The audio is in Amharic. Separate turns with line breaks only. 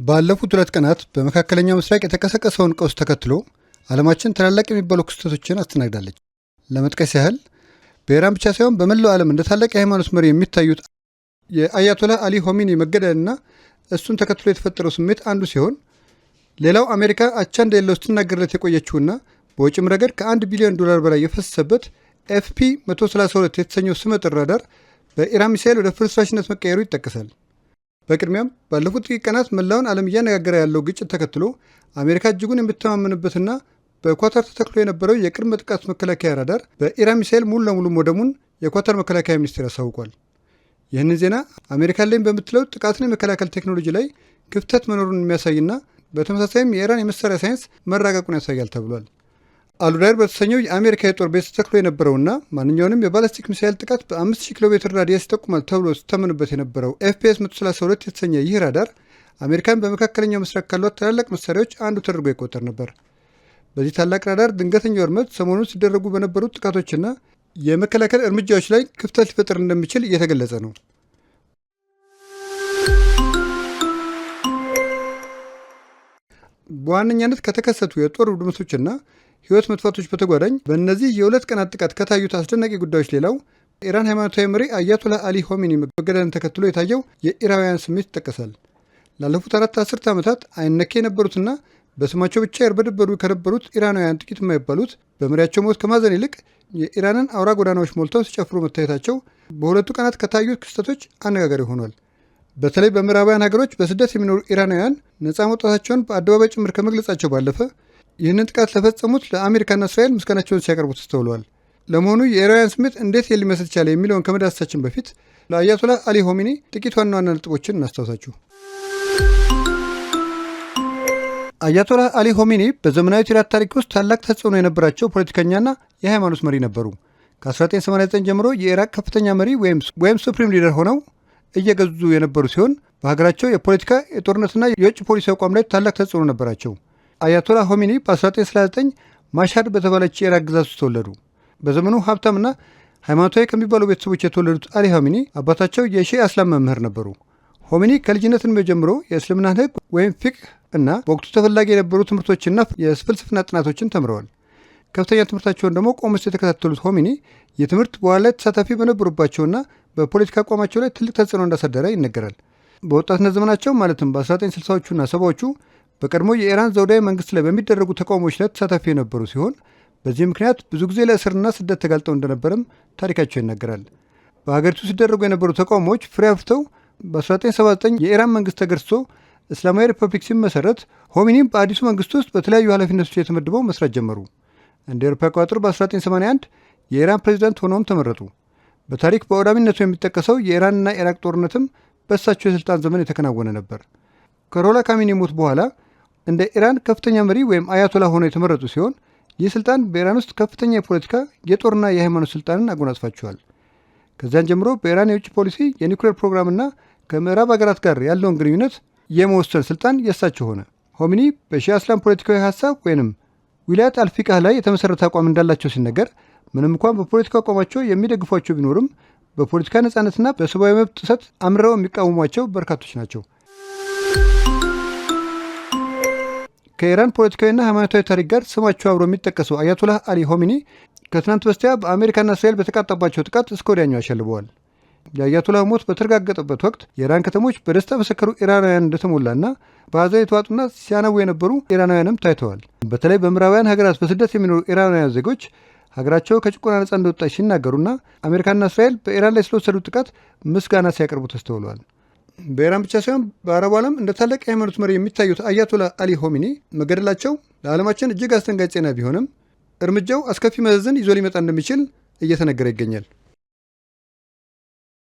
ባለፉት 2 ቀናት በመካከለኛው ምስራቅ የተቀሰቀሰውን ቀውስ ተከትሎ ዓለማችን ታላላቅ የሚባሉ ክስተቶችን አስተናግዳለች። ለመጥቀስ ያህል በኢራን ብቻ ሳይሆን በመላው ዓለም እንደ ታላቅ የሃይማኖት መሪ የሚታዩት የአያቶላህ አሊ ሆሚኒ መገደልና እሱን ተከትሎ የተፈጠረው ስሜት አንዱ ሲሆን፣ ሌላው አሜሪካ አቻ እንደሌለው ስትናገርለት የቆየችውና በውጭም ረገድ ከ$1 ቢሊዮን በላይ የፈሰሰበት ኤፍፒ 132 የተሰኘው ስመጥር ራዳር በኢራን ሚሳኤል ወደ ፍርስራሽነት መቀየሩ ይጠቀሳል። በቅድሚያም ባለፉት ጥቂት ቀናት መላውን ዓለም እያነጋገረ ያለው ግጭት ተከትሎ አሜሪካ እጅጉን የምትተማመንበትና በኳታር ተተክሎ የነበረው የቅድመ ጥቃት መከላከያ ራዳር በኢራን ሚሳኤል ሙሉ ለሙሉ መውደሙን የኳታር መከላከያ ሚኒስቴር አሳውቋል። ይህንን ዜና አሜሪካ ላይም በምትለው ጥቃትን የመከላከል ቴክኖሎጂ ላይ ክፍተት መኖሩን የሚያሳይና በተመሳሳይም የኢራን የመሳሪያ ሳይንስ መራቀቁን ያሳያል ተብሏል። አሉዳይር በተሰኘው የአሜሪካ የጦር ቤት ተተክሎ የነበረውና ማንኛውንም የባላስቲክ ሚሳኤል ጥቃት በ5000 ኪሎ ሜትር ራዲየስ ይጠቁማል ተብሎ ሲታመንበት የነበረው ኤፍፒኤስ 132 የተሰኘ ይህ ራዳር አሜሪካን በመካከለኛው ምስራቅ ካሏት ታላላቅ መሳሪያዎች አንዱ ተደርጎ ይቆጠር ነበር። በዚህ ታላቅ ራዳር ድንገተኛ ውድመት ሰሞኑን ሲደረጉ በነበሩት ጥቃቶችና የመከላከል እርምጃዎች ላይ ክፍተት ሊፈጥር እንደሚችል እየተገለጸ ነው። በዋነኛነት ከተከሰቱ የጦር ውድመቶችና ሕይወት መጥፋቶች በተጓዳኝ በእነዚህ የ2 ቀናት ጥቃት ከታዩት አስደናቂ ጉዳዮች ሌላው የኢራን ሃይማኖታዊ መሪ አያቶላህ አሊ ሆሚኒ መገደልን ተከትሎ የታየው የኢራውያን ስሜት ይጠቀሳል። ላለፉት 4 አስርተ ዓመታት አይነኬ የነበሩትና በስማቸው ብቻ ያርበደበዱ ከነበሩት ኢራናውያን ጥቂት የማይባሉት በመሪያቸው ሞት ከማዘን ይልቅ የኢራንን አውራ ጎዳናዎች ሞልተው ሲጨፍሩ መታየታቸው በሁለቱ ቀናት ከታዩት ክስተቶች አነጋጋሪ ሆኗል። በተለይ በምዕራባውያን ሀገሮች በስደት የሚኖሩ ኢራናውያን ነፃ መውጣታቸውን በአደባባይ ጭምር ከመግለጻቸው ባለፈ ይህንን ጥቃት ለፈጸሙት ለአሜሪካና እስራኤል ምስጋናቸውን ሲያቀርቡ ተስተውለዋል። ለመሆኑ የኢራውያን ስሜት እንዴት ሊመስል ቻለ የሚለውን ከመዳሰሳችን በፊት ለአያቶላህ አሊ ሆሚኒ ጥቂት ዋና ዋና ነጥቦችን እናስታውሳችሁ። አያቶላህ አሊ ሆሚኒ በዘመናዊት ኢራን ታሪክ ውስጥ ታላቅ ተጽዕኖ የነበራቸው ፖለቲከኛና የሃይማኖት መሪ ነበሩ። ከ1989 ጀምሮ የኢራቅ ከፍተኛ መሪ ወይም ሱፕሪም ሊደር ሆነው እየገዙ የነበሩ ሲሆን በሀገራቸው የፖለቲካ የጦርነትና የውጭ ፖሊሲ አቋም ላይ ታላቅ ተጽዕኖ ነበራቸው። አያቶላህ ሆሚኒ በ1939 ማሻድ በተባለች የኢራቅ ግዛት ውስጥ ተወለዱ። በዘመኑ ሀብታምና ሃይማኖታዊ ከሚባሉ ቤተሰቦች የተወለዱት አሊ ሆሚኒ አባታቸው የሺዓ እስላም መምህር ነበሩ። ሆሚኒ ከልጅነት ዕድሜ ጀምሮ የእስልምናን ሕግ ወይም ፊቅህ እና በወቅቱ ተፈላጊ የነበሩ ትምህርቶችና የፍልስፍና ጥናቶችን ተምረዋል። ከፍተኛ ትምህርታቸውን ደግሞ ቆም ውስጥ የተከታተሉት ሆሚኒ የትምህርት በኋላ ላይ ተሳታፊ በነበሩባቸውና በፖለቲካ አቋማቸው ላይ ትልቅ ተጽዕኖ እንዳሳደረ ይነገራል። በወጣትነት ዘመናቸው ማለትም በ1960ዎቹና 70ዎቹ በቀድሞ የኢራን ዘውዳዊ መንግስት ላይ በሚደረጉ ተቃውሞዎች ላይ ተሳታፊ የነበሩ ሲሆን በዚህ ምክንያት ብዙ ጊዜ ለእስርና ስደት ተጋልጠው እንደነበረም ታሪካቸው ይናገራል። በሀገሪቱ ሲደረጉ የነበሩ ተቃውሞዎች ፍሬ አፍርተው በ1979 የኢራን መንግስት ተገርሶ እስላማዊ ሪፐብሊክ ሲመሰረት ሆሚኒም በአዲሱ መንግስት ውስጥ በተለያዩ ኃላፊነቶች የተመድበው መስራት ጀመሩ። እንደ አውሮፓ አቆጣጠር በ1981 የኢራን ፕሬዚዳንት ሆነውም ተመረጡ። በታሪክ በቀዳሚነቱ የሚጠቀሰው የኢራንና ኢራቅ ጦርነትም በእሳቸው የስልጣን ዘመን የተከናወነ ነበር። ከሮላ ካሚኒ ሞት በኋላ እንደ ኢራን ከፍተኛ መሪ ወይም አያቶላ ሆነው የተመረጡ ሲሆን ይህ ስልጣን በኢራን ውስጥ ከፍተኛ የፖለቲካ የጦርና የሃይማኖት ስልጣንን አጎናጽፋቸዋል። ከዚያን ጀምሮ በኢራን የውጭ ፖሊሲ፣ የኒውክሌር ፕሮግራምና ከምዕራብ ሀገራት ጋር ያለውን ግንኙነት የመወሰን ስልጣን የእሳቸው ሆነ። ሆሚኒ በሺዓ እስላም ፖለቲካዊ ሀሳብ ወይም ዊላያት አልፊቃህ ላይ የተመሰረተ አቋም እንዳላቸው ሲነገር ምንም እንኳን በፖለቲካ አቋማቸው የሚደግፏቸው ቢኖርም በፖለቲካ ነጻነትና በሰብአዊ መብት ጥሰት አምርረው የሚቃወሟቸው በርካቶች ናቸው። ከኢራን ፖለቲካዊና ሃይማኖታዊ ታሪክ ጋር ስማቸው አብሮ የሚጠቀሰው አያቶላህ አሊ ሆሚኒ ከትናንት በስቲያ በአሜሪካና እስራኤል በተቃጣባቸው ጥቃት እስከ ወዲያኛው ያሸልበዋል። የአያቶላህ ሞት በተረጋገጠበት ወቅት የኢራን ከተሞች በደስታ በሰከሩ ኢራናውያን እንደተሞላና በሀዘን የተዋጡና ሲያነቡ የነበሩ ኢራናውያንም ታይተዋል። በተለይ በምዕራባውያን ሀገራት በስደት የሚኖሩ ኢራናውያን ዜጎች ሀገራቸው ከጭቆና ነጻ እንደወጣች ሲናገሩና አሜሪካና እስራኤል በኢራን ላይ ስለወሰዱት ጥቃት ምስጋና ሲያቀርቡ ተስተውለዋል። በኢራን ብቻ ሳይሆን በአረቡ ዓለም እንደ ታላቅ የሃይማኖት መሪ የሚታዩት አያቶላህ አሊ ሆሚኒ መገደላቸው ለዓለማችን እጅግ አስደንጋጭ ዜና ቢሆንም እርምጃው አስከፊ መዘዝን ይዞ ሊመጣ እንደሚችል እየተነገረ ይገኛል።